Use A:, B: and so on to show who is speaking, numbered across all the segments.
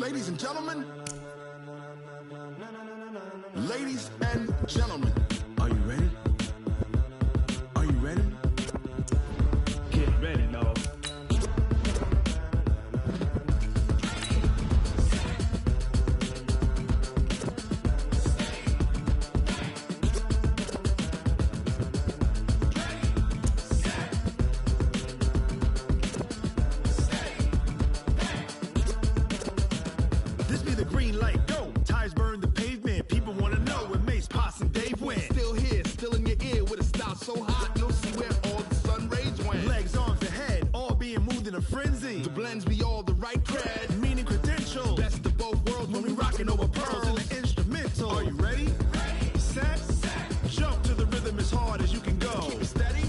A: Ladies and gentlemen. Ladies and gentlemen. Are you ready? Are you ready? Get ready, y'all. This be the green light, go. Tires burn the pavement. People wanna know when Mace, Pops, and Dave went. Still here, still in your ear with a style so hot, you'll see where all the sun rays went. Legs, arms, and head, all being moved in a frenzy. The blends be all the right cred, meaning credentials. Best of both worlds when we rockin' over pearls in the instrumental. Are you ready? Set, jump to the rhythm as hard as you can go. Keep it steady,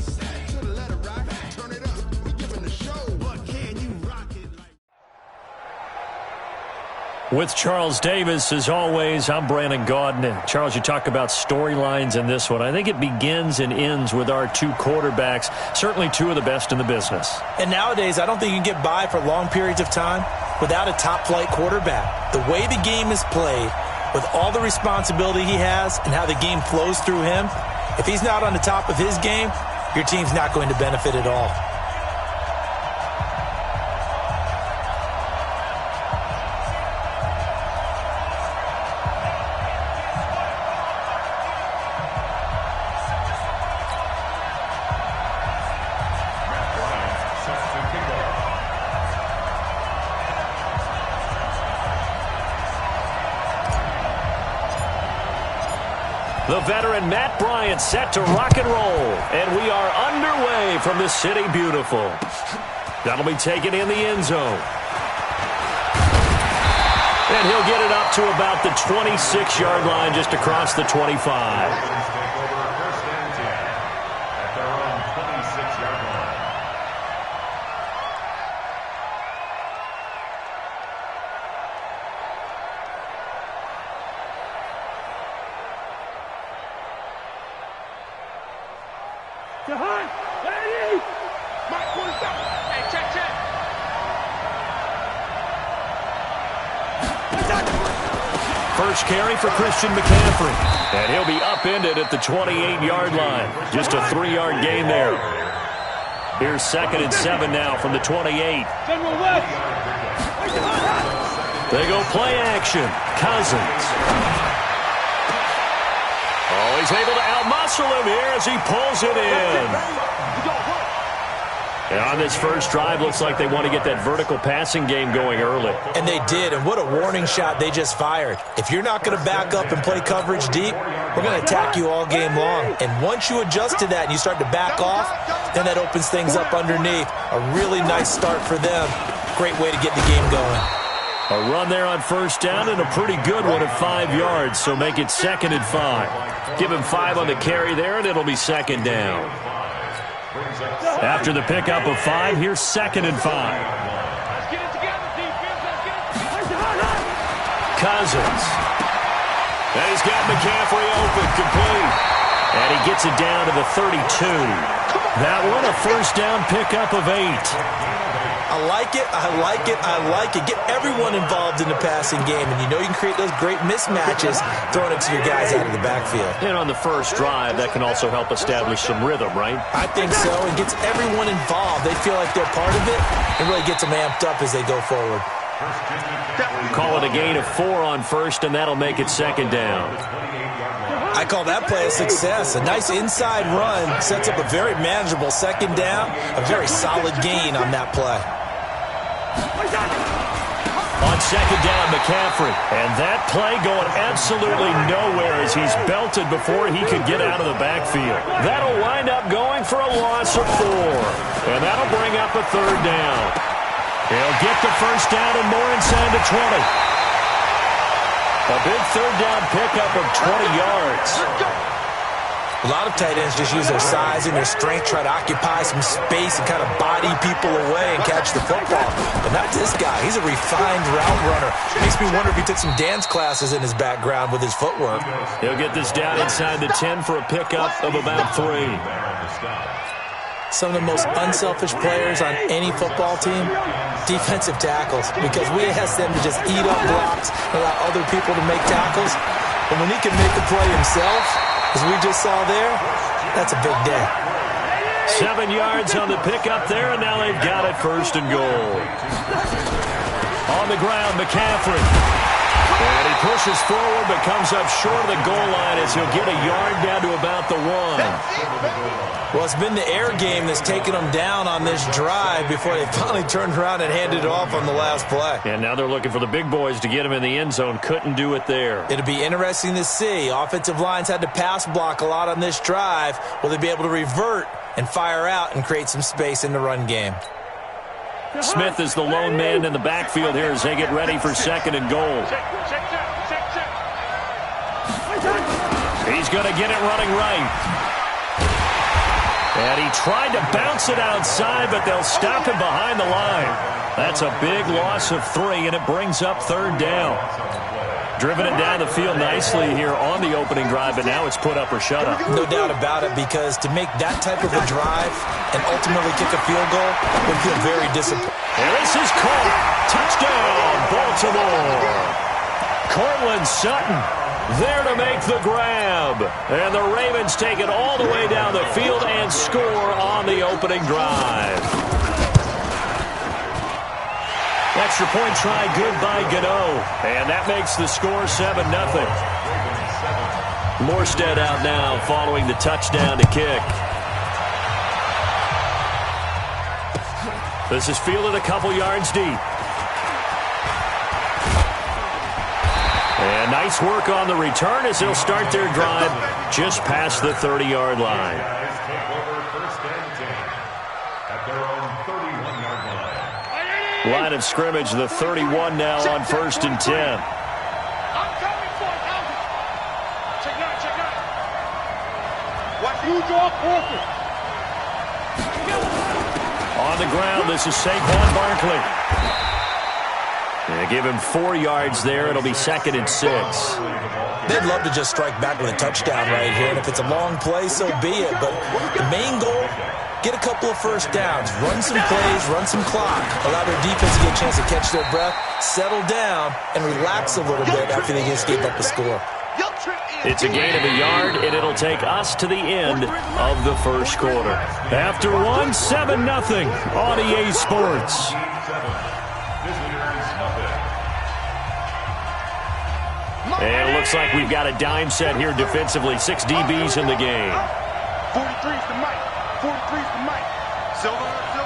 A: to the letter right. Turn it up, we giving the show. But can you rock it like...
B: With Charles Davis, as always, I'm Brandon Gaudin. Charles, you talk about storylines in this one. I think it begins and ends with our two quarterbacks, certainly two of the best in the business.
C: And nowadays, I don't think you can get by for long periods of time without a top-flight quarterback. The way the game is played, with all the responsibility he has and how the game flows through him, if he's not on the top of his game, your team's not going to benefit at all.
B: The veteran Matt Bryant set to rock and roll. And we are underway from the City Beautiful. That'll be taken in the end zone. And he'll get it up to about the 26-yard line, just across the 25. First carry for Christian McCaffrey. And he'll be upended at the 28-yard line. Just a 3-yard gain there. Here's 2nd and 7 now from the 28. They go play action. Cousins. Oh, he's able to outmuscle him here as he pulls it in. And on this first drive, looks like they want to get that vertical passing game going early.
C: And they did, and what a warning shot they just fired. If you're not going to back up and play coverage deep, we're going to attack you all game long. And once you adjust to that and you start to back off, then that opens things up underneath. A really nice start for them. Great way to get the game going.
B: A run there on first down and a pretty good one at 5 yards, so make it 2nd and 5. Give him 5 on the carry there, and it'll be 2nd down. After the pickup of 5, here's 2nd and 5. Cousins. And he's got McCaffrey open, complete. And he gets it down to the 32. That one, a first down pickup of 8.
C: I like it, I like it, I like it. Get everyone involved in the passing game, and you know you can create those great mismatches throwing it to your guys out of the backfield.
B: And on the first drive, that can also help establish some rhythm, right?
C: I think so. It gets everyone involved. They feel like they're part of it. It really gets them amped up as they go forward.
B: Call it a gain of 4 on first, and that'll make it 2nd down.
C: I call that play a success. A nice inside run sets up a very manageable 2nd down. A very solid gain on that play.
B: On 2nd down, McCaffrey. And that play going absolutely nowhere as he's belted before he could get out of the backfield. That'll wind up going for a loss of 4. And that'll bring up a 3rd down. He'll get the first down and more inside the 20. A big 3rd down pickup of 20 yards.
C: A lot of tight ends just use their size and their strength, try to occupy some space and kind of body people away and catch the football. But not this guy. He's a refined route runner. Makes me wonder if he took some dance classes in his background with his footwork.
B: He'll get this down inside the 10 for a pickup of about 3.
C: some of the most unselfish players on any football team? Defensive tackles, because we ask them to just eat up blocks, allow other people to make tackles. But when he can make the play himself, as we just saw there, that's a big day.
B: 7 yards on the pickup there, and now they've got it 1st and goal. On the ground, McCaffrey. And he pushes forward but comes up short of the goal line as he'll get a yard down to about the 1.
C: Well, it's been the air game that's taken them down on this drive before they finally turned around and handed it off on the last play.
B: And now they're looking for the big boys to get him in the end zone. Couldn't do it there.
C: It'll be interesting to see. Offensive lines had to pass block a lot on this drive. Will they be able to revert and fire out and create some space in the run game?
B: Smith is the lone man in the backfield here as they get ready for 2nd and goal. He's going to get it running right. And he tried to bounce it outside, but they'll stop him behind the line. That's a big loss of 3, and it brings up 3rd down. Driven it down the field nicely here on the opening drive, but now it's put up or shut up.
C: No doubt about it, because to make that type of a drive and ultimately kick a field goal would feel very disappointing.
B: And this is caught. Touchdown, Baltimore. Cortland Sutton there to make the grab. And the Ravens take it all the way down the field and score on the opening drive. Extra point try good by Gano. And that makes the score 7-0. Morstead out now following the touchdown to kick. This is fielded a couple yards deep. And nice work on the return as they'll start their drive just past the 30-yard line. Line of scrimmage, the 31 now on 1st and 10. On the ground, this is Saquon Barkley. And give him 4 yards there. It'll be 2nd and 6.
C: They'd love to just strike back with a touchdown right here. And if it's a long play, so be it. But the main goal, get a couple of first downs. Run some plays, run some clock. Allow their defense to get a chance to catch their breath, settle down, and relax a little bit after they just gave up the score.
B: It's a gain of a yard, and it'll take us to the end of the 1st quarter. After 1, 7-0 on EA Sports. And it looks like we've got a dime set here defensively. 6 DBs in the game.
A: 43 is the mic. 43 is the mic. Silver. 43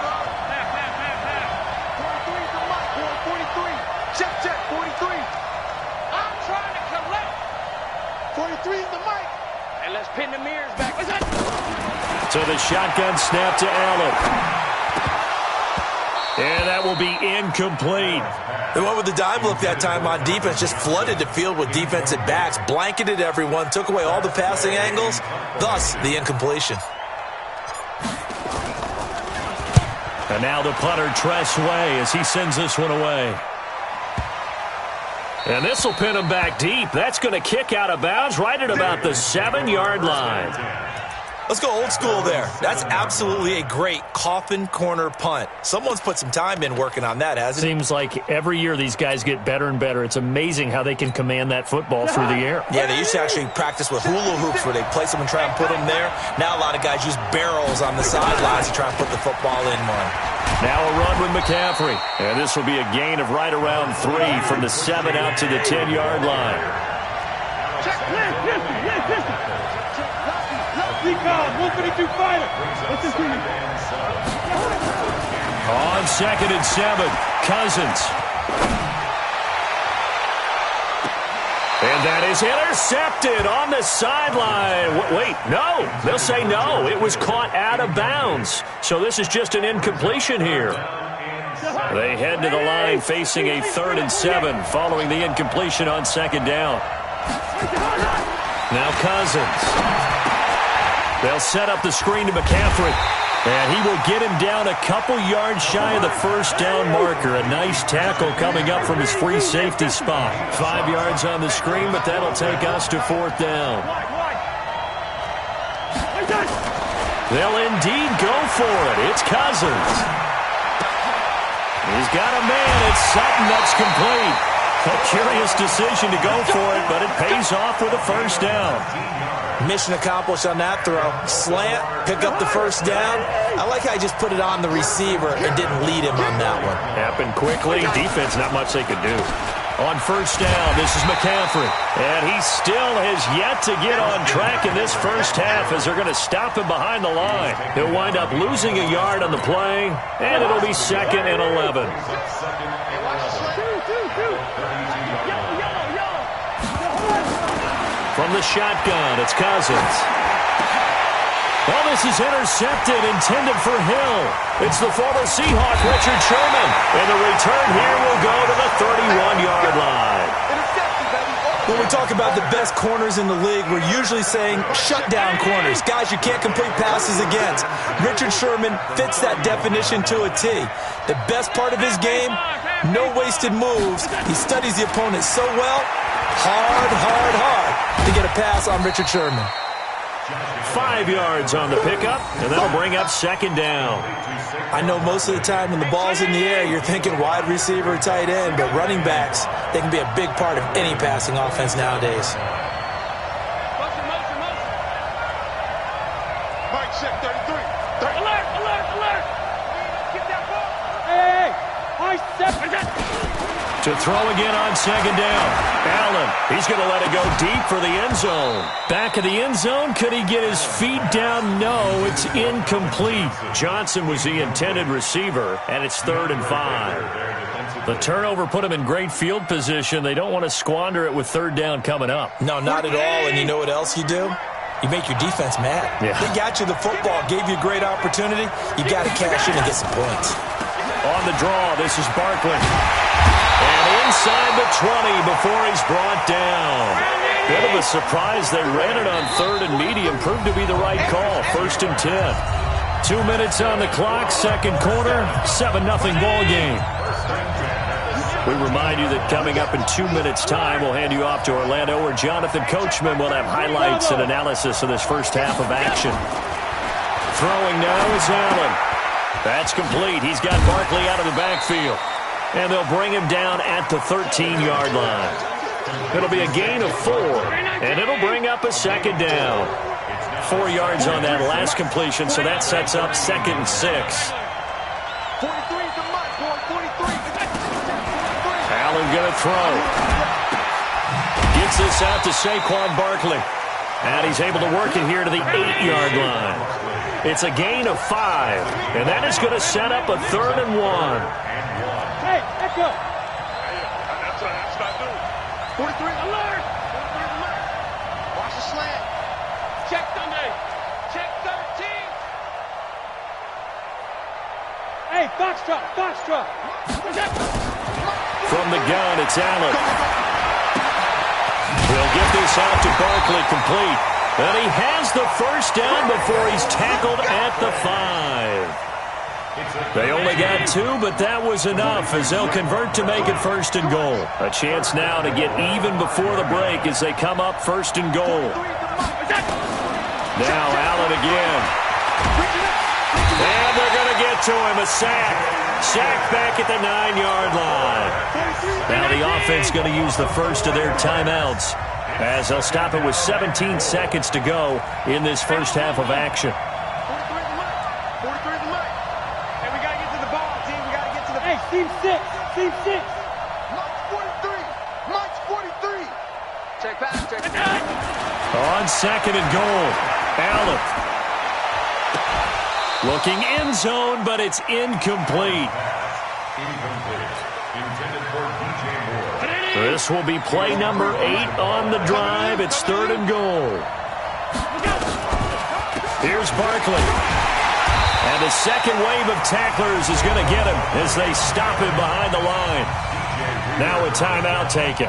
A: is the mic. 43. Check. 43. I'm trying to collect. 43 is the mic. And let's pin the mirrors back.
B: So the shotgun snap to Allen. And that will be incomplete.
C: They went with the dime look that time on defense, just flooded the field with defensive backs, blanketed everyone, took away all the passing angles, thus the incompletion.
B: And now the punter, Tress Way, as he sends this one away. And this will pin him back deep. That's going to kick out of bounds right at about the 7-yard line.
C: Let's go old school there. That's absolutely a great coffin corner punt. Someone's put some time in working on that, hasn't it?
B: Seems like every year these guys get better and better. It's amazing how they can command that football through the air.
C: Yeah, they used to actually practice with hula hoops where they place them and try and put them there. Now a lot of guys use barrels on the sidelines to try and put the football in one.
B: Now a run with McCaffrey. And this will be a gain of right around 3 from the 7 out to the 10-yard line. On 2nd and 7, Cousins. And that is intercepted on the sideline. Wait, no. They'll say no. It was caught out of bounds. So this is just an incompletion here. They head to the line facing a 3rd and 7 following the incompletion on 2nd down. Now Cousins. They'll set up the screen to McCaffrey. And he will get him down a couple yards shy of the 1st down marker. A nice tackle coming up from his free safety spot. 5 yards on the screen, but that'll take us to 4th down. They'll indeed go for it. It's Cousins. He's got a man. It's Sutton that's complete. A curious decision to go for it, but it pays off with a first down.
C: Mission accomplished on that throw. Slant, pick up the first down. I like how he just put it on the receiver and didn't lead him on that one.
B: Happened quickly. Defense, not much they could do. On first down, this is McCaffrey. And he still has yet to get on track in this first half as they're going to stop him behind the line. He'll wind up losing a yard on the play, and it'll be 2nd and 11. From the shotgun, it's Cousins. Well, this is intercepted, intended for Hill. It's the former Seahawk, Richard Sherman. And the return here will go to the 31-yard line.
C: When we talk about the best corners in the league, we're usually saying shutdown corners, guys you can't complete passes against. Richard Sherman fits that definition to a T. The best part of his game, no wasted moves. He studies the opponent so well, hard to get a pass on Richard Sherman.
B: 5 yards on the pickup, and that'll bring up 2nd down.
C: I know most of the time when the ball's in the air, you're thinking wide receiver, tight end, but running backs, they can be a big part of any passing offense nowadays.
A: Mike, check 33.
D: Alert! Get that ball. Hey! I said
B: To throw again on 2nd down. Allen, he's going to let it go deep for the end zone. Back of the end zone, could he get his feet down? No, it's incomplete. Johnson was the intended receiver, and it's 3rd and 5. The turnover put him in great field position. They don't want to squander it with 3rd down coming up.
C: No, not at all, and you know what else you do? You make your defense mad.
B: Yeah.
C: They got you the football, gave you a great opportunity. You got to cash in and get some points.
B: On the draw, this is Barkley. And inside the 20 before he's brought down. Bit of a surprise. They ran it on 3rd and medium. Proved to be the right call. 1st and 10. 2 minutes on the clock. 2nd quarter. 7-0 ball game. We remind you that coming up in 2 minutes' time, we'll hand you off to Orlando, where Jonathan Coachman will have highlights and analysis of this first half of action. Throwing now is Allen. That's complete. He's got Barkley out of the backfield. And they'll bring him down at the 13-yard line. It'll be a gain of 4, and it'll bring up a 2nd down. 4 yards on that last completion, so that sets up 2nd and 6. Allen going to throw. Gets this out to Saquon Barkley. And he's able to work it here to the 8-yard line. It's a gain of 5, and that is going to set up a 3rd and 1.
D: Hey, echo. That's not doing. 43 alert. 43 alert. Watch the slant. Check Sunday. Check 13. Hey, Foxtrot.
B: From the gun, it's Allen. He'll get this out to Barkley, complete. And he has the first down before he's tackled at the 5. They only got 2, but that was enough as they'll convert to make it 1st and goal. A chance now to get even before the break as they come up 1st and goal. Now Allen again. And they're going to get to him. A sack. Sack back at the 9-yard line. Now the offense going to use the first of their timeouts as they'll stop it with 17 seconds to go in this first half of action.
D: Team 6. Mike's 43. Check back.
B: On 2nd and goal, Allen. Looking end zone, but it's incomplete. This will be play number 8 on the drive. It's 3rd and goal. Here's Barkley. And the second wave of tacklers is going to get him as they stop him behind the line. Now a timeout taken.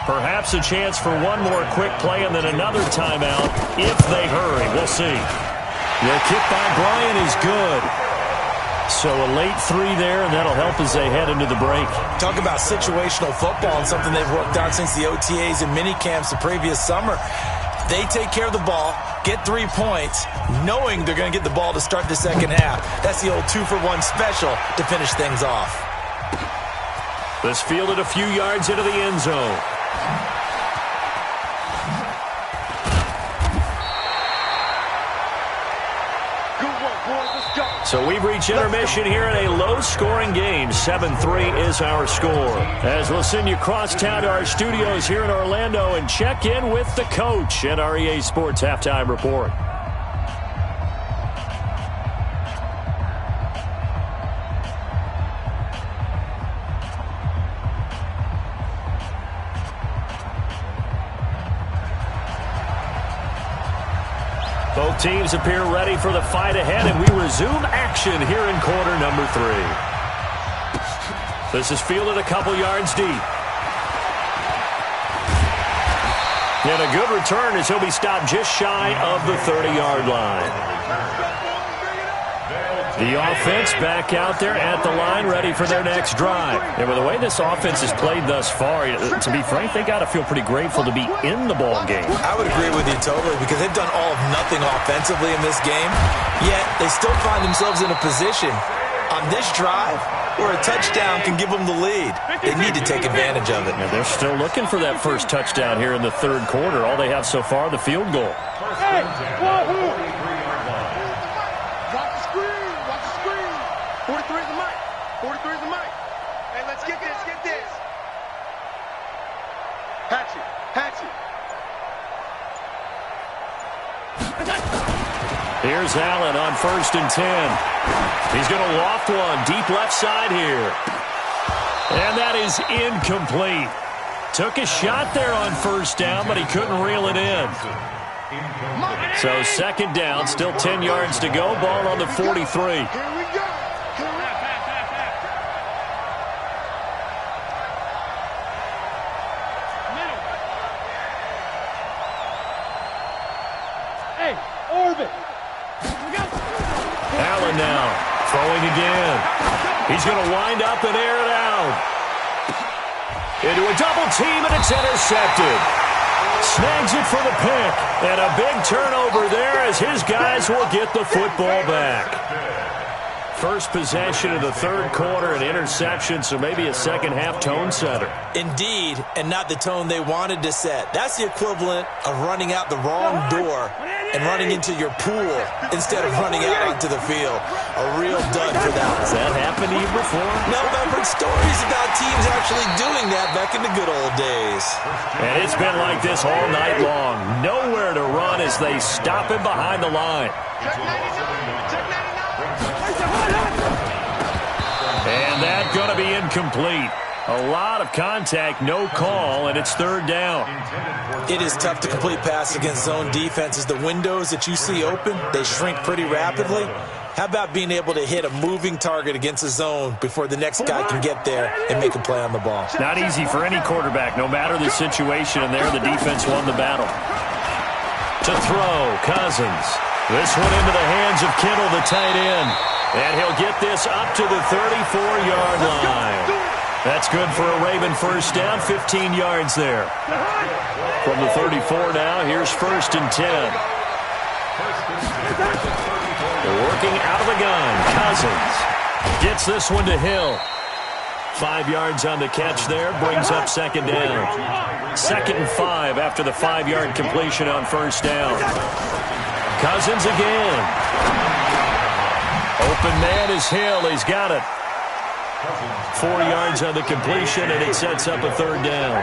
B: Perhaps a chance for one more quick play and then another timeout if they hurry. We'll see. The kick by Bryant is good. So a late 3 there, and that'll help as they head into the break.
C: Talk about situational football and something they've worked on since the OTAs and mini camps the previous summer. They take care of the ball, get 3 points, knowing they're going to get the ball to start the second half. That's the old 2-for-1 special to finish things off.
B: This fielded a few yards into the end zone. So we've reached intermission here in a low-scoring game. 7-3 is our score. As we'll send you across town to our studios here in Orlando and check in with the coach at our EA Sports Halftime Report. Both teams appear ready for the fight ahead, and we resume action here in quarter number 3. This is fielded a couple yards deep. And a good return as he'll be stopped just shy of the 30-yard line. The offense back out there at the line, ready for their next drive. And with the way this offense has played thus far, to be frank, they got to feel pretty grateful to be in the ball game.
C: I would agree with you totally, because they've done all of nothing offensively in this game, yet they still find themselves in a position on this drive where a touchdown can give them the lead. They need to take advantage of it.
B: And they're still looking for that first touchdown here in the third quarter. All they have so far, the field goal.
D: Hey, wahoo! 43 is the mic. 43 is the mic. Hey, let's get this, get this. Hatchet, hatchet.
B: Here's Allen on 1st and 10. He's going to loft one deep left side here. And that is incomplete. Took a shot there on first down, but he couldn't reel it in. So second down, still 10 yards to go. Ball on the 43.
D: Here we go.
B: Allen now, throwing again. He's going to wind up and air it out. Into a double team, and it's intercepted. Snags it for the pick, and a big turnover there as his guys will get the football back. First possession of the third quarter, an interception, so maybe a second-half tone setter.
C: Indeed, and not the tone they wanted to set. That's the equivalent of running out the wrong door and running into your pool instead of running out onto the field. A real dud for that.
B: Has that happened to you before?
C: No, I've heard stories about teams actually doing that back in the good old days.
B: And it's been like this all night long. Nowhere to run as they stop him behind the line. And that's going to be incomplete. A lot of contact, no call, and it's third down.
C: It is tough to complete passes against zone defenses. The windows that you see open, they shrink pretty rapidly. How about being able to hit a moving target against a zone before the next guy can get there and make a play on the ball?
B: Not easy for any quarterback, no matter the situation, and there the defense won the battle. To throw, Cousins. This one into the hands of Kittle, the tight end. And he'll get this up to the 34-yard line. That's good for a Raven first down, 15 yards there. From the 34 now, here's 1st and 10. They're working out of the gun. Cousins gets this one to Hill. 5 yards on the catch there, brings up second down. 2nd and 5 after the 5-yard completion on first down. Cousins again. Open man is Hill. He's got it. 4 yards on the completion, and it sets up a third down.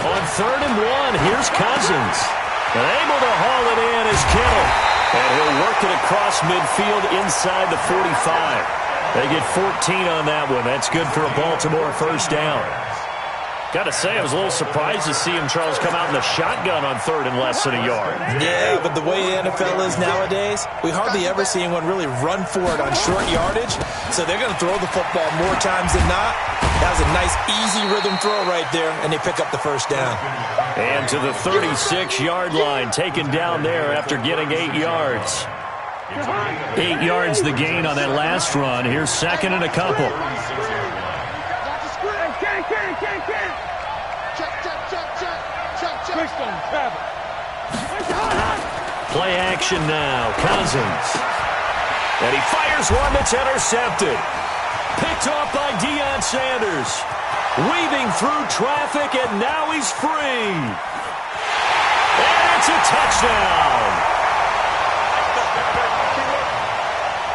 B: On 3rd and 1, here's Cousins. And able to haul it in is Kittle. And he'll work it across midfield inside the 45. They get 14 on that one. That's good for a Baltimore first down. Got to say, I was a little surprised to see him, Charles, come out in the shotgun on 3rd and less than a yard.
C: Yeah, but the way the NFL is nowadays, we hardly ever see anyone really run for it on short yardage. So they're going to throw the football more times than not. That was a nice, easy rhythm throw right there, and they pick up the first down.
B: And to the 36-yard line, taken down there after getting 8 yards. 8 yards the gain on that last run. Here's 2nd and a couple. Play action now. Cousins. And he fires one that's intercepted. Picked off by Deion Sanders. Weaving through traffic, and now he's free. And it's a touchdown.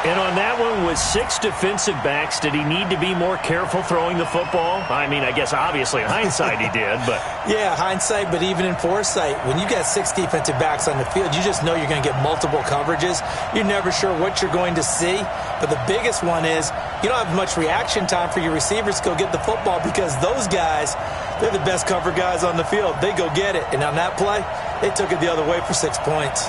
B: And on that one, with 6 defensive backs, did he need to be more careful throwing the football? I mean, I guess obviously in hindsight he did, but...
C: Yeah, hindsight, but even in foresight, when you got 6 defensive backs on the field, you just know you're going to get multiple coverages. You're never sure what you're going to see. But the biggest one is you don't have much reaction time for your receivers to go get the football because those guys, they're the best cover guys on the field. They go get it. And on that play, they took it the other way for 6 points.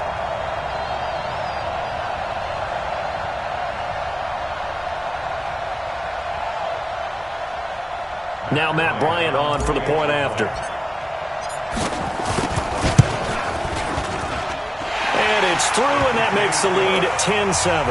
B: Now Matt Bryant on for the point after. And it's through, and that makes the lead 10-7.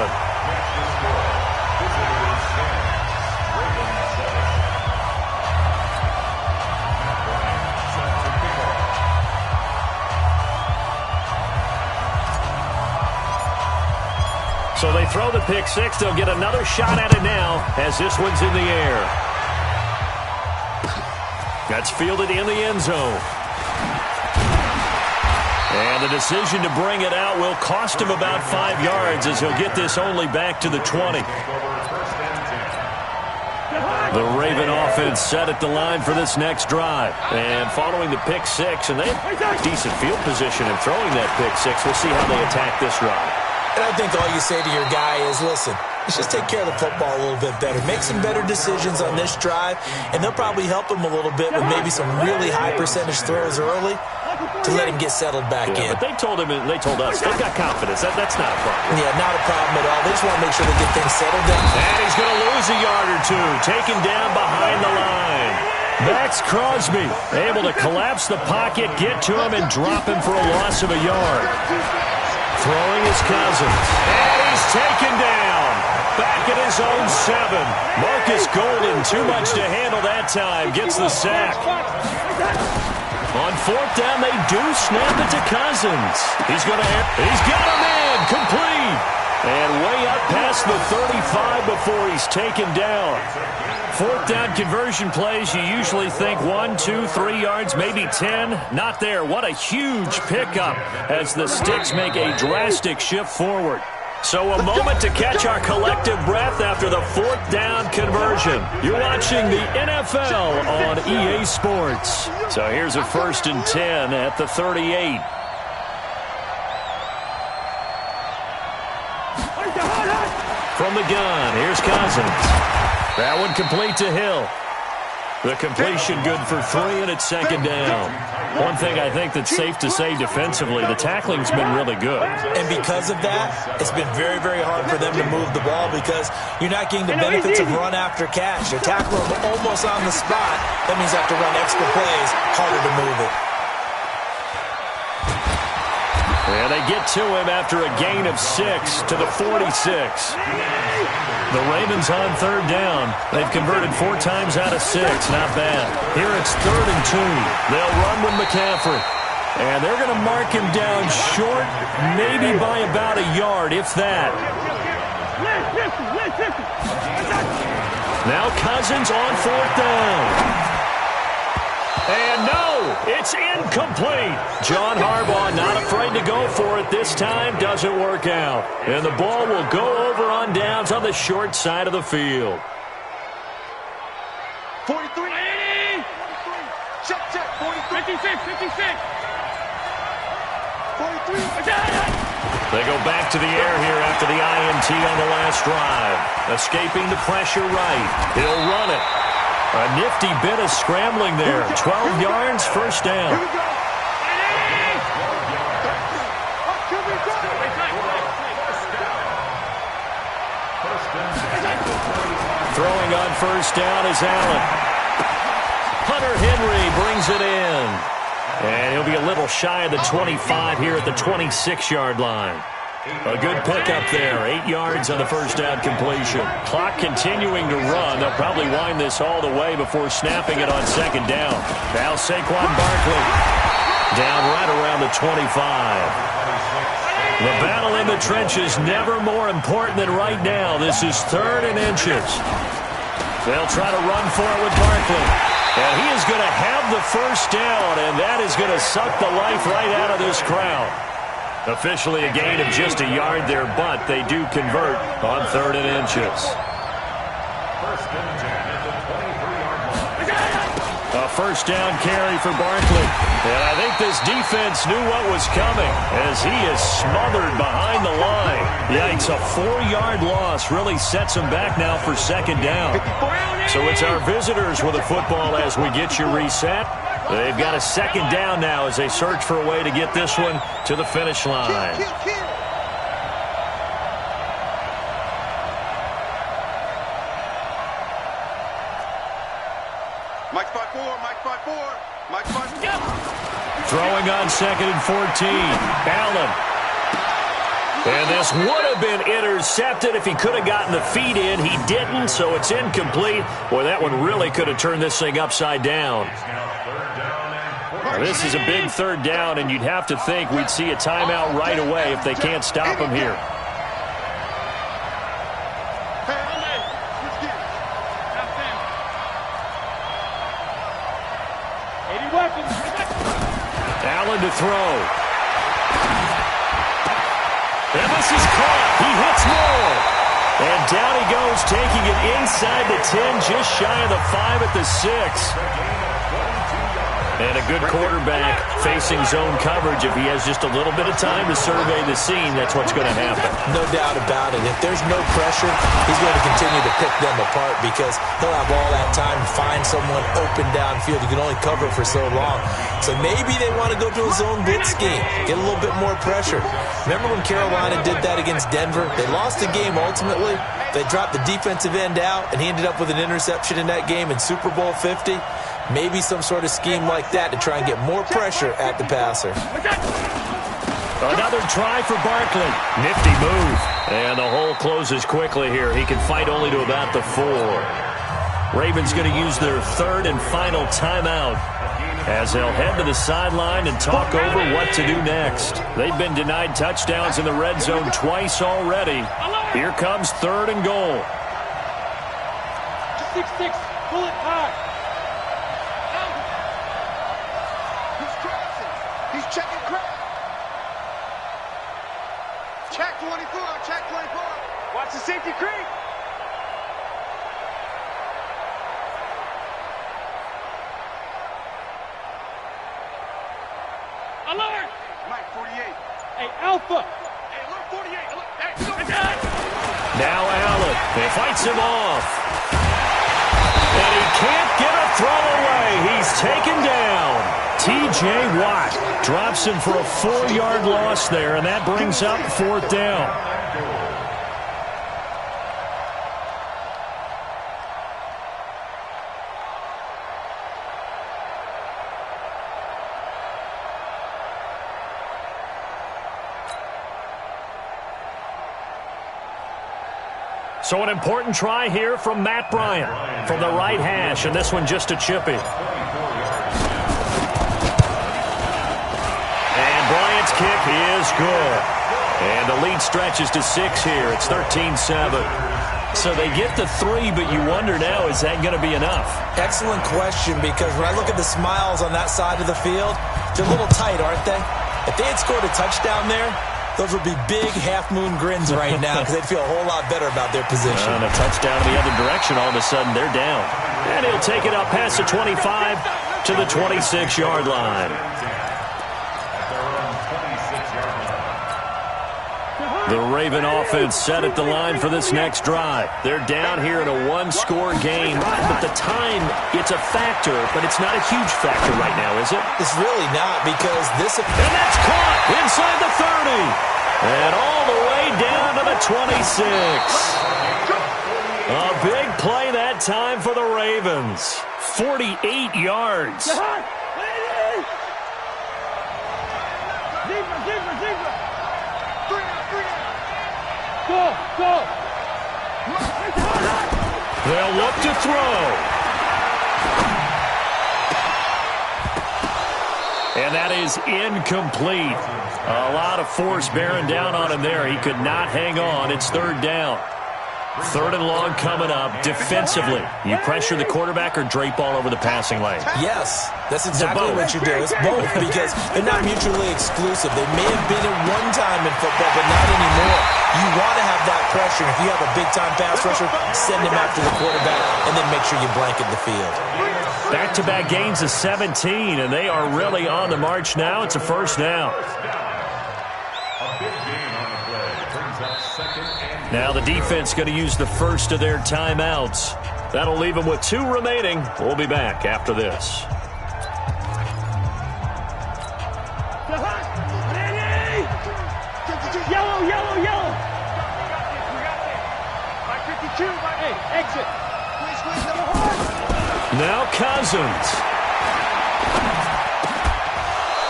B: So they throw the pick six. They'll get another shot at it now as this one's in the air. That's fielded in the end zone. And the decision to bring it out will cost him about 5 yards as he'll get this only back to the 20. The Raven offense set at the line for this next drive. And following the pick six, and they have decent field position in throwing that pick six. We'll see how they attack this drive.
C: And I think all you say to your guy is, listen, let's just take care of the football a little bit better. Make some better decisions on this drive, and they'll probably help him a little bit with maybe some really high percentage throws early to let him get settled back in.
B: But they told him, and they told us, they've got confidence. That's not a problem.
C: Yeah, not a problem at all. They just want to make sure they get things settled down.
B: And he's going to lose a yard or two, taken down behind the line. Max Crosby able to collapse the pocket, get to him, and drop him for a loss of a yard. Throwing his Cousins. And he's taken down. Back at his own 7. Marcus Golden, too much to handle that time. Gets the sack. On 4th down, they do snap it to Cousins. He's got him in. Complete. And way up past the 35 before he's taken down. 4th down conversion plays, you usually think 1, 2, 3 yards, maybe 10. Not there. What a huge pickup as the Sticks make a drastic shift forward. So a moment to catch our collective breath after the 4th down conversion. You're watching the NFL on EA Sports. So here's a 1st and 10 at the 38. From the gun, here's Cousins. That one complete to Hill. The completion good for 3, and it's 2nd down. One thing I think that's safe to say defensively, the tackling's been really good.
C: And because of that, it's been very, very hard for them to move the ball because you're not getting the benefits of run after catch. You tackle them almost on the spot. That means you have to run extra plays, harder to move it.
B: And they get to him after a gain of 6 to the 46. The Ravens on 3rd down. They've converted 4 times out of 6. Not bad. Here it's 3rd and 2. They'll run with McCaffrey. And they're going to mark him down short, maybe by about a yard, if that. Now Cousins on 4th down. And no, it's incomplete. John Harbaugh not afraid to go for it this time. Doesn't work out. And the ball will go over on downs on the short side of the field.
D: 43. Check, 43. 56. 43.
B: They go back to the air here after the INT on the last drive. Escaping the pressure right. He'll run it. A nifty bit of scrambling there. 12 yards, 1st down. Throwing on 1st down is Allen. Hunter Henry brings it in. And he'll be a little shy of the 25 here at the 26-yard line. A good pickup there. 8 yards on the 1st down completion. Clock continuing to run. They'll probably wind this all the way before snapping it on 2nd down. Now Saquon Barkley down right around the 25. The battle in the trenches never more important than right now. This is 3rd and inches. They'll try to run for it with Barkley. And he is going to have the first down, and that is going to suck the life right out of this crowd. Officially a gain of just a yard there, but they do convert on 3rd and inches. A first down carry for Barkley. And I think this defense knew what was coming as he is smothered behind the line. Yikes, a 4-yard loss really sets him back now for 2nd down. So it's our visitors with a football as we get you reset. They've got a 2nd down now as they search for a way to get this one to the finish line.
D: Mike 5-4, Mike 5-4, Mike 5-4.
B: Throwing on 2nd and 14. Allen. And this would have been intercepted if he could have gotten the feet in. He didn't, so it's incomplete. Boy, that one really could have turned this thing upside down. Now, this is a big 3rd down, and you'd have to think we'd see a timeout right away if they can't stop him here. Allen to throw. And this is caught. He hits Moore. And down he goes, taking it inside the 10, just shy of the 5 at the 6. And a good quarterback facing zone coverage. If he has just a little bit of time to survey the scene, that's what's going to happen.
C: No doubt about it. If there's no pressure, he's going to continue to pick them apart because he'll have all that time to find someone open downfield. You can only cover for so long. So maybe they want to go to a zone blitz scheme, get a little bit more pressure. Remember when Carolina did that against Denver? They lost the game ultimately. They dropped the defensive end out, and he ended up with an interception in that game in Super Bowl 50. Maybe some sort of scheme like that to try and get more pressure at the passer.
B: Another try for Barkley. Nifty move. And the hole closes quickly here. He can fight only to about the 4. Ravens going to use their 3rd and final timeout as they'll head to the sideline and talk over what to do next. They've been denied touchdowns in the red zone twice already. Here comes 3rd and goal.
D: 6-6, pull it high. He's checking crap. Check 24, check 24. Watch the safety creep. Alert! Mike 48. Hey, Alpha. Hey, alert 48. Alert. Hey,
B: now Allen. He fights him off. And he can't get a throw away. He's taken down. T.J. Watt drops him for a 4-yard loss there, and that brings up 4th down. So an important try here from Matt Bryant from the right hash, and this one just a chippy. Bryant's kick is good. And the lead stretches to 6 here. It's 13-7. So they get the 3, but you wonder now, is that going to be enough?
C: Excellent question, because when I look at the smiles on that side of the field, they're a little tight, aren't they? If they had scored a touchdown there, those would be big half-moon grins right now because they'd feel a whole lot better about their position.
B: And a touchdown in the other direction, all of a sudden they're down. And he'll take it up past the 25 to the 26-yard line. The Raven offense set at the line for this next drive. They're down here in a 1-score game, but the time, it's a factor, but it's not a huge factor right now, is it?
C: It's really not, because this...
B: And that's caught inside the 30. And all the way down to the 26. A big play that time for the Ravens. 48 yards.
D: Go!
B: They'll look to throw. And that is incomplete. A lot of force bearing down on him there. He could not hang on. It's third down. Third and long coming up. Defensively, you pressure the quarterback or drape all over the passing lane?
C: Yes, that's exactly what you do. It's both because they're not mutually exclusive. They may have been at one time in football, but not anymore. You want to have that pressure. If you have a big-time pass rusher, send him after the quarterback, and then make sure you blanket the field.
B: Back-to-back gains of 17, and they are really on the march now. It's a first down. Now the defense going to use the first of their timeouts. That'll leave them with 2 remaining. We'll be back after this.
D: Yellow, yellow, yellow. We got this. My 52, my 8. Exit.
B: Now Cousins.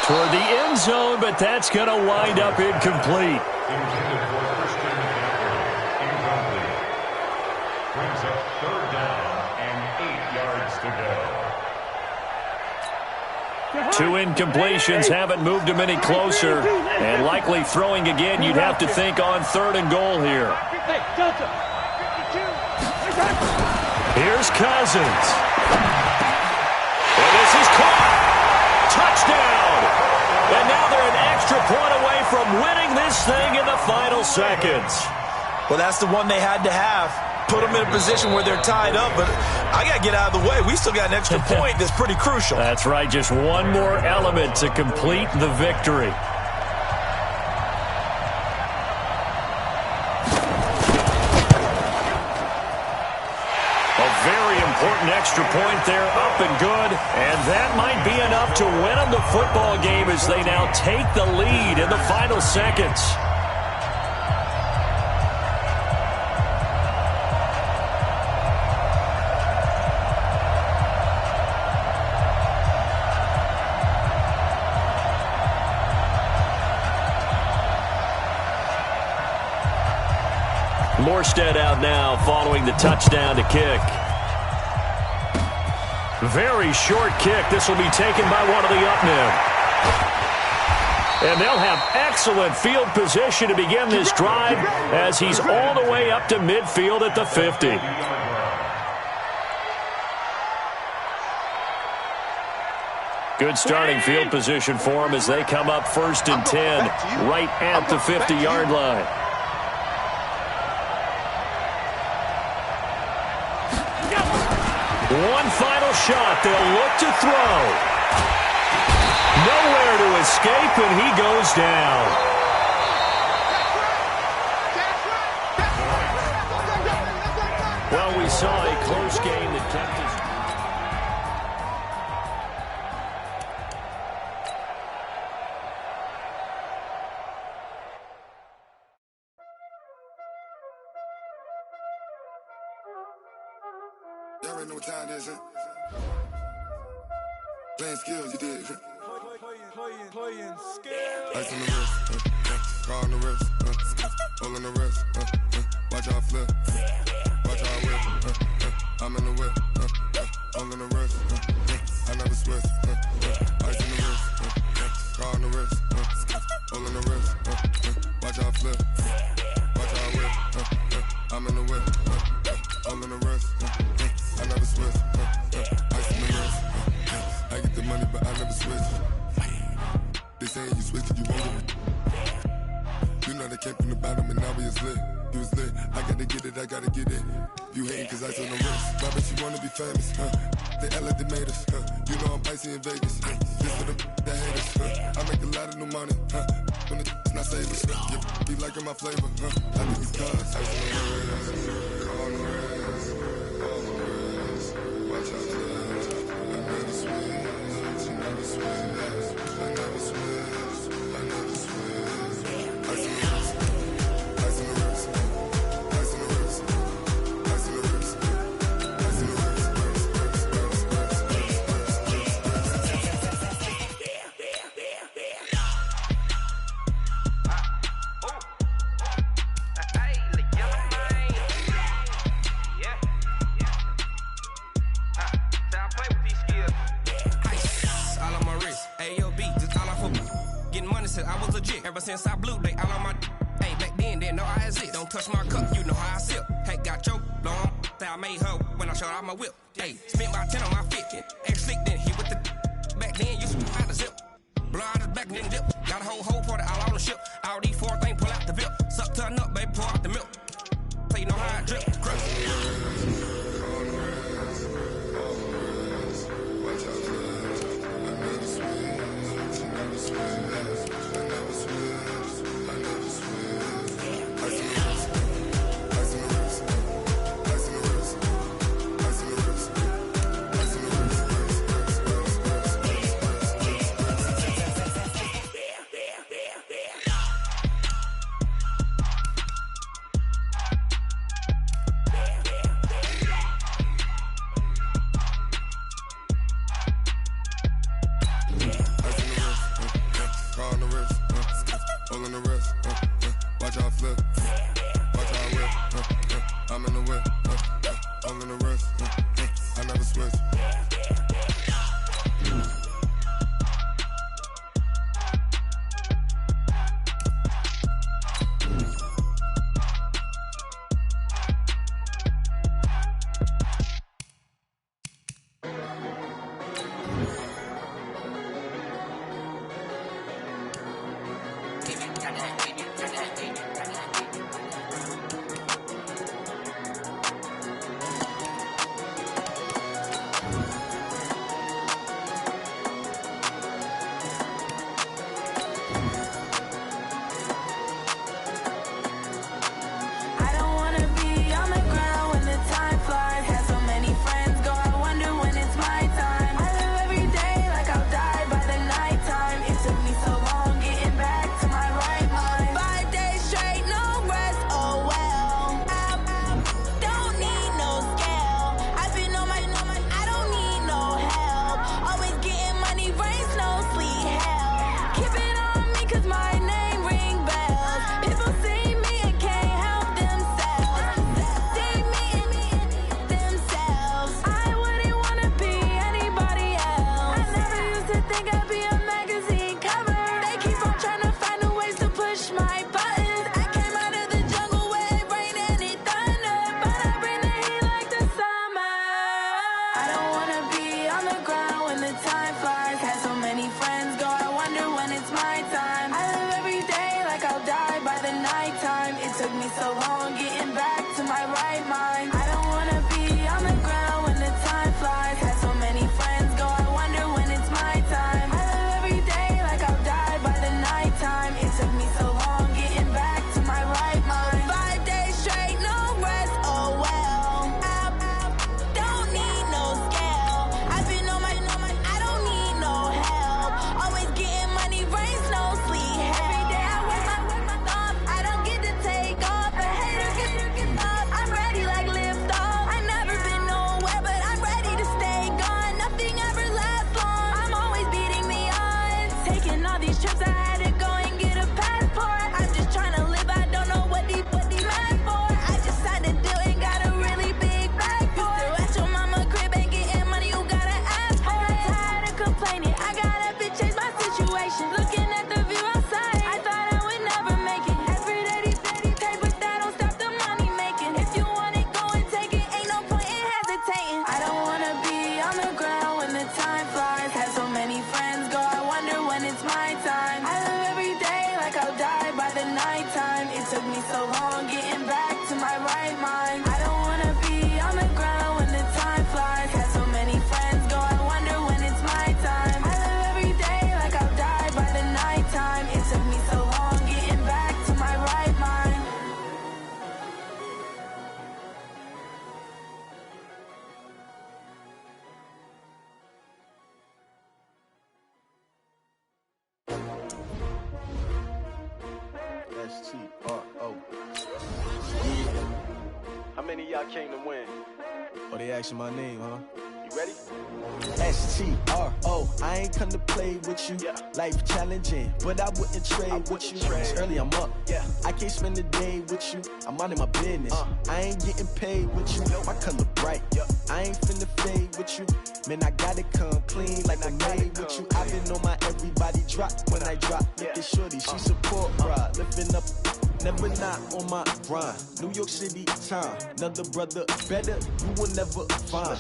B: Toward the end zone, but that's going to wind up incomplete.
E: Brings up third down and 8 yards to go.
B: 2 incompletions haven't moved him any closer. And likely throwing again, you'd have to think on third and goal here. Here's Cousins. And this is caught. Touchdown. And now they're an extra point away from winning this thing in the final seconds.
C: Well, that's the one they had to have. Put them in a position where they're tied up, but I got to get out of the way. We still got an extra point that's pretty crucial.
B: That's right, just one more element to complete the victory. A very important extra point there, up and good, and that might be enough to win them the football game as they now take the lead in the final seconds. Morstead out now following the touchdown to kick. Very short kick. This will be taken by one of the up men. And they'll have excellent field position to begin this drive as he's all the way up to midfield at the 50. Good starting field position for him as they come up first and 10 right at the 50-yard line. One final shot. They'll look to throw. Nowhere to escape, and he goes down. Well, we saw a close game that kept us.
A: Y'all already know what time it is, huh? Playing skills, you did.
E: Playing skills.
A: Ice on the wrist, car on the wrist, hole on the wrist, watch out flip, watch out whip, I'm in the whip, hole in the wrist, I never switch, ice on the wrist, car on the wrist, hole in the wrist, watch out flip, watch out whip, I'm in the whip, hole in the wrist, I never switch, ice on the wrist, I get the money but I never switch. They saying you switch it, you won't get it. You know they came from the bottom and now we is lit. You was lit, I gotta get it, I gotta get it. You hating cause ice on the wrist. But I bet you wanna be famous, They act like they made us, You know I'm icy in Vegas, Just for the that hate us, I make a lot of new money, When it's not savers, be liking my flavor, I think it's cause. Ice on the wrist, car on the wrist, all on the wrist. Watch out for that, I never switch, I never switch. I never switch, I never switch. Ice in the wrist, ice in the wrist, ice in the wrist, ice in the wrist, ice in the wrist,
F: since I blew, they all on my hey, back then, didn't know I exist. Don't touch my cup, you know how I sip. Hey, got your long, say I made her when I showed out my whip. Hey, spent my 10 on my 15. Ex-slick, then hit with the back then, used to be out the zip. Blow out his back, then dip. Got a whole party all on the ship. All these four things, pull out the VIP. Suck to a nut, baby, pour out the milk. So you know how I drip, crush.
G: How many of y'all came to win?
H: Oh, they asking my name, huh?
G: You Ready? STRO, I ain't come to play with you. Life challenging, but I wouldn't trade with you. It's early, I'm up. I can't spend the day with you. I'm out of my business. I ain't getting paid with you. My color bright. I ain't finna fade with you. Man, I gotta come clean like I made with you. I've been on my everybody drop when I drop. Look at shorty, she support ride. Lifting up, never not on my grind. New York City time, another brother better, you will never find.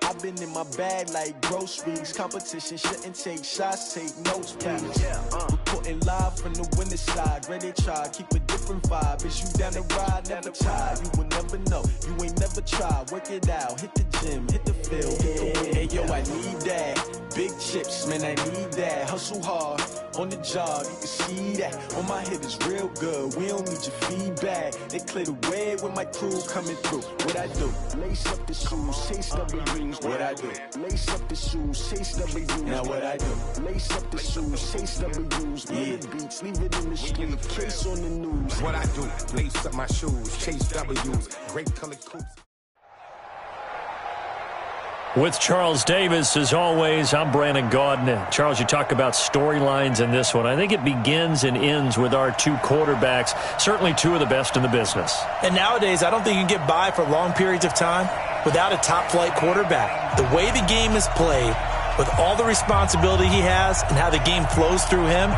G: I've been in my bag like groceries. Competition shouldn't take shots, take notes, please. Reporting live from the winning side. Ready to try, keep a different vibe. Is you down the ride, never tired. You will never know, you ain't never tried. Work it out, hit the gym, hit the field, hit the win. Hey yo, I need that. Big chips, man, I need that. Hustle hard, on the job, you can see that. On my hit is real good, we don't need your feedback. They clear the way with my crew coming through. What I do? Lace up the shoes, chase W's. What I do? Lace up the shoes, chase W's. Now what I do? Lace up the shoes, chase W's. Good beats, leave it in the street, case on the news.
H: What I do? Lace up my shoes, chase W's. Great colored coats.
B: With Charles Davis, as always, I'm Brandon Gaudin. Charles, you talk about storylines in this one. I think it begins and ends with our two quarterbacks, certainly two of the best in the business.
C: And nowadays, I don't think you can get by for long periods of time without a top-flight quarterback. The way the game is played, with all the responsibility he has and how the game flows through him,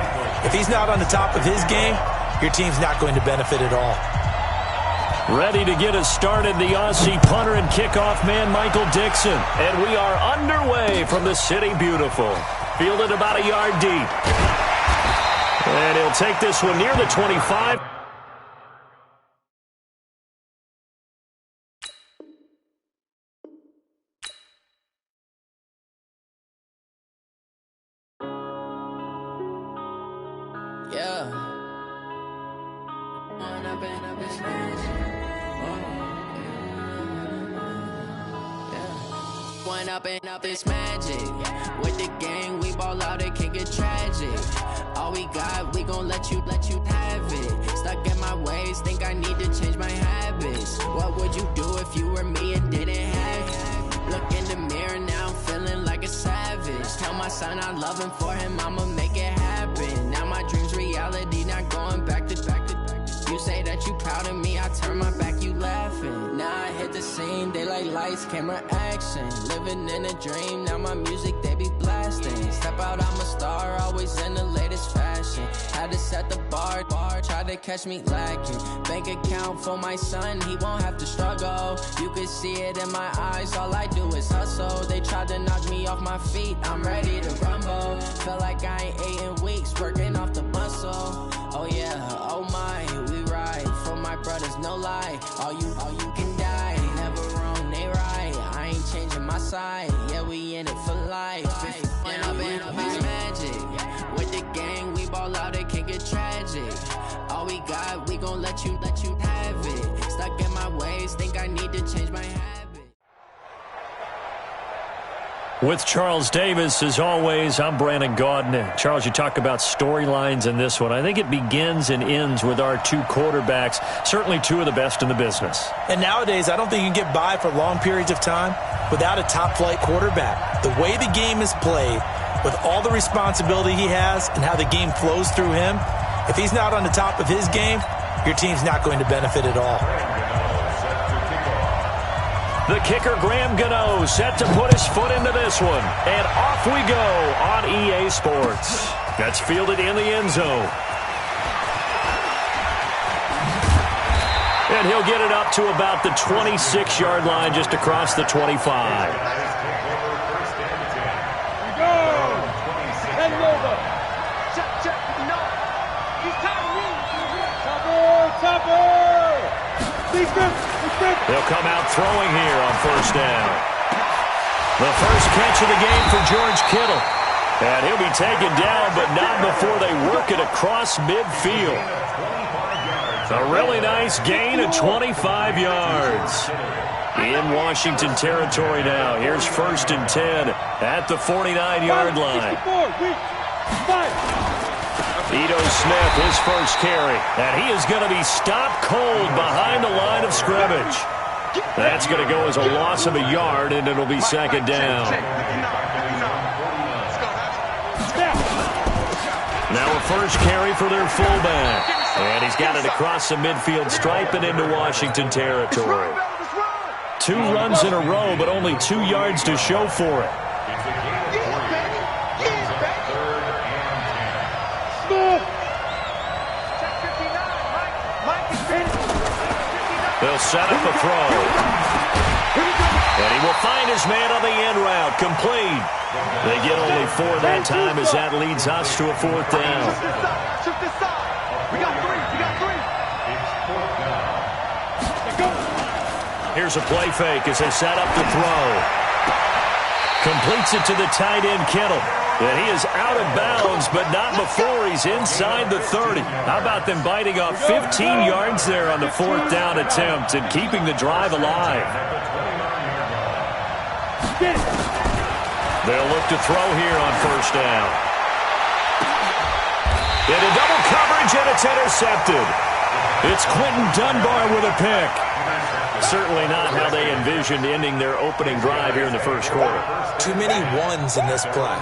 C: if he's not on the top of his game, your team's not going to benefit at all.
B: Ready to get us started, the Aussie punter and kickoff man, Michael Dixon. And we are underway from the City Beautiful. Fielded about a yard deep. And he'll take this one near the 25.
I: Up this magic with the gang, we ball out, it can get tragic. All we got, we gon' let you have it. Stuck in my ways, think I need to change my habits. What would you do if you were me and didn't have it? Look in the mirror, now I'm feeling like a savage. Tell my son I love him, for him I'ma make it happen. Now my dream's reality, not going back to. You say that you proud of me, I turn my back, you laughing. Now I hit the scene, they like lights, camera, action. Living in a dream, now my music, they be blasting. Step out, I'm a star, always in the latest fashion. Had to set the bar, try to catch me lacking. Bank account for my son, he won't have to struggle. You can see it in my eyes, all I do is hustle. They tried to knock me off my feet, I'm ready to rumble. Feel like I ain't ate in weeks, working off the muscle. Oh yeah, oh my, we ride for my brothers, no lie. All you can die, never wrong, they right. I ain't changing my side, yeah, we in it for life. When I've been up is magic, with the gang, we ball out, it can get tragic. All we got, we gon' let you have it. Stuck in my ways, think I need to change my habit.
B: With Charles Davis, as always, I'm Brandon Gaudin. Charles, you talk about storylines in this one. I think it begins and ends with our two quarterbacks, certainly two of the best in the business.
C: And nowadays, I don't think you can get by for long periods of time without a top-flight quarterback. The way the game is played, with all the responsibility he has and how the game flows through him, if he's not on the top of his game, your team's not going to benefit at all.
B: The kicker, Graham Gano, set to put his foot into this one. And off we go on EA Sports. That's fielded in the end zone. And he'll get it up to about the 26-yard line, just across the 25.
D: Go! Head over. Check. No. He's Topper.
B: They'll come out throwing here on first down. The first catch of the game for George Kittle. And he'll be taken down, but not before they work it across midfield. A really nice gain of 25 yards. In Washington territory now. Here's 1st and 10 at the 49-yard line. Ito Smith, his first carry. And he is going to be stopped cold behind the line of scrimmage. That's going to go as a loss of a yard, and it'll be second down. Now a first carry for their fullback. And he's got it across the midfield stripe and into Washington territory. 2 runs in a row, but only 2 yards to show for it. They'll set up a throw. And he will find his man on the end route. Complete. They get only 4 that time as that leads us to a 4th down. Here's a play fake as they set up the throw. Completes it to the tight end, Kittle. And he is out of bounds, but not before he's inside the 30. How about them biting off 15 yards there on the 4th down attempt and keeping the drive alive? They'll look to throw here on 1st down. Into double coverage, and it's intercepted. It's Quentin Dunbar with a pick. Certainly not how they envisioned ending their opening drive here in the first quarter.
C: Too many ones in this play.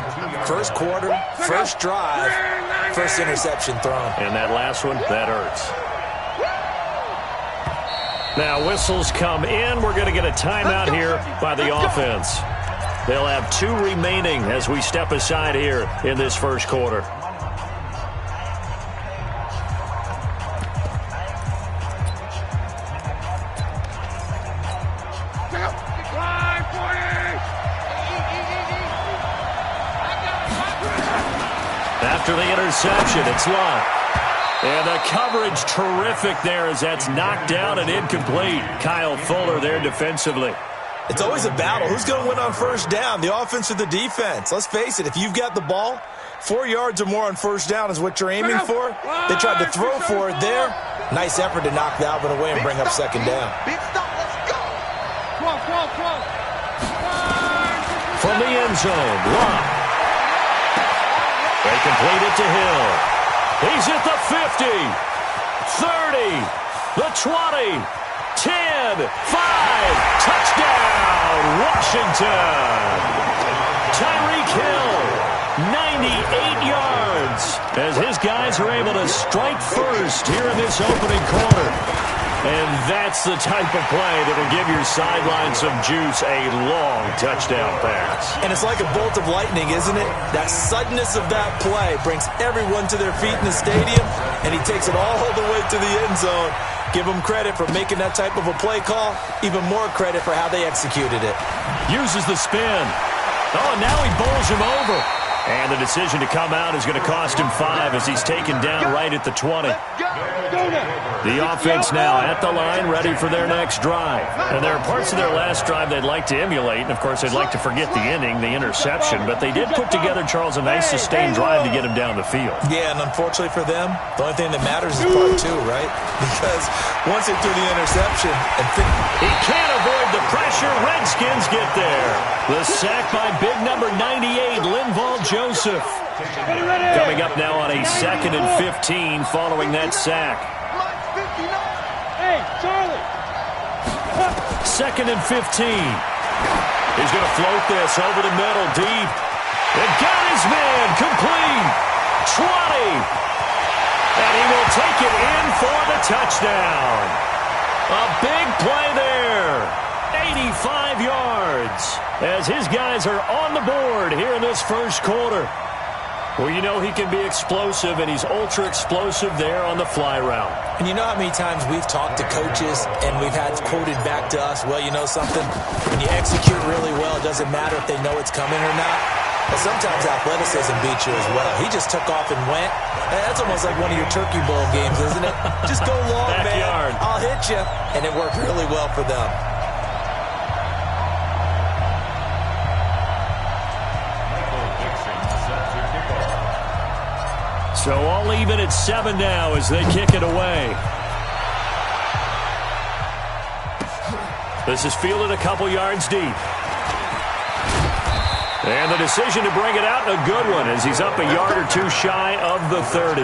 C: First quarter, first drive, first interception thrown.
B: And that last one, that hurts. Now whistles come in. We're going to get a timeout here by the offense. They'll have 2 remaining as we step aside here in this first quarter. After the interception, it's locked. And the coverage terrific there as that's knocked down and incomplete. Kyle Fuller there defensively.
C: It's always a battle. Who's going to win on 1st down, the offense or the defense? Let's face it, if you've got the ball, 4 yards or more on 1st down is what you're aiming for. They tried to throw for it there. Nice effort to knock that one away and bring up 2nd down.
B: From the end zone, Locke. They complete it to Hill. He's at the 50, 30, the 20, 10, 5, touchdown, Washington. Tyreek Hill, 98 yards, as his guys are able to strike first here in this opening quarter. And that's the type of play that will give your sideline some juice, a long touchdown pass.
C: And it's like a bolt of lightning, isn't it? That suddenness of that play brings everyone to their feet in the stadium, and he takes it all the way to the end zone. Give him credit for making that type of a play call. Even more credit for how they executed it.
B: Uses the spin. Oh, and now he bowls him over. And the decision to come out is going to cost him 5 as he's taken down right at the 20. The offense now at the line, ready for their next drive. And there are parts of their last drive they'd like to emulate. And, of course, they'd like to forget the inning, the interception. But they did put together, Charles, a nice sustained drive to get him down the field.
C: Yeah, and unfortunately for them, the only thing that matters is part 2, right? Because once they threw the interception and
B: he can't avoid the pressure. Redskins get there. The sack by big number 98, Linval Joseph. Coming up now on a 2nd and 15 following that sack.
D: Hey, Charlie.
B: 2nd and 15. He's going to float this over the middle, deep. And got his man, complete. 20. And he will take it in for the touchdown. A big play there. 85 yards as his guys are on the board here in this first quarter. Well, you know he can be explosive, and he's ultra-explosive there on the fly route.
C: And you know how many times we've talked to coaches and we've had quoted back to us, well, you know something? When you execute really well, it doesn't matter if they know it's coming or not. But sometimes athleticism beats you as well. He just took off and went. That's almost like one of your Turkey Bowl games, isn't it? Just go long,
B: Backyard.
C: man. I'll hit you. And it worked really well for them.
B: So all even at 7 now as they kick it away. This is fielded a couple yards deep. And the decision to bring it out, a good one, as he's up a yard or 2 shy of the 30.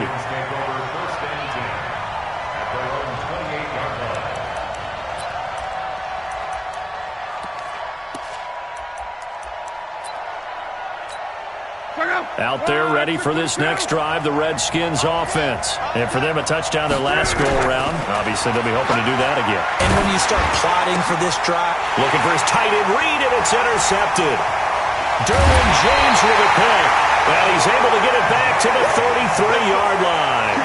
B: Out there ready for this next drive, the Redskins offense. And for them, a touchdown their last go-around. Obviously, they'll be hoping to do that again.
C: And when you start plotting for this drive,
B: looking for his tight end read, and it's intercepted. Derwin James with a pick. And he's able to get it back to the 33-yard line.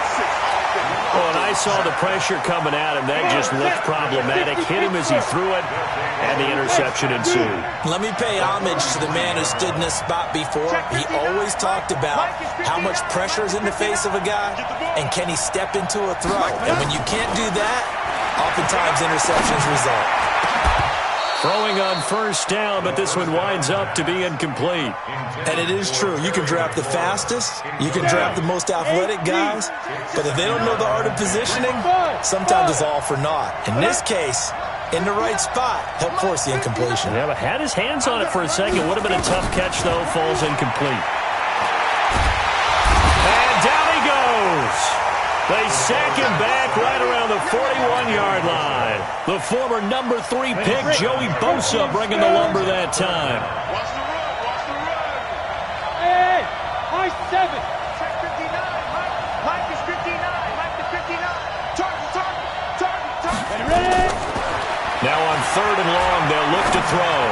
B: Oh, and I saw the pressure coming at him. That just looked problematic. Hit him as he threw it, and the interception ensued.
C: Let me pay homage to the man who stood in this spot before. He always talked about how much pressure is in the face of a guy, and can he step into a throw. And when you can't do that, oftentimes interceptions result.
B: Throwing on first down, but this one winds up to be incomplete.
C: And it is true. You can draft the fastest. You can draft the most athletic guys. But if they don't know the art of positioning, sometimes it's all for naught. In this case, in the right spot, helped force the incompletion.
B: Yeah, but had his hands on it for a second. Would have been a tough catch, though. Falls incomplete. And down he goes. They sack him back right around the 41-yard line. The former number 3 pick, Joey Bosa, bringing the lumber that time.
D: Watch the run, watch the run. Hey, high 7. Check 59. Mike is 59. Mike is 59. Target. Ready?
B: Now on 3rd and long, they'll look to throw.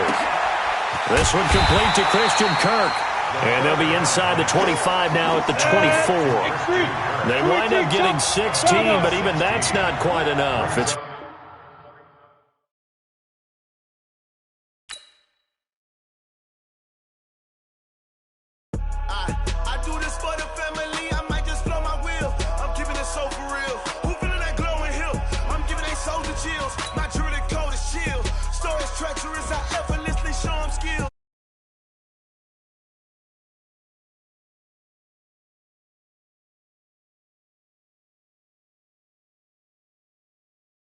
B: This one complete to Christian Kirk. And they'll be inside the 25 now at the 24. They wind up getting 16, but even that's not quite enough. It's
A: I do this for the family. I might just blow my wheel. I'm keeping it so for real. Who feeling that glowing hill? I'm giving they soldier chills. My jewelry code is chill. Stories treacherous. I effortlessly show them skill.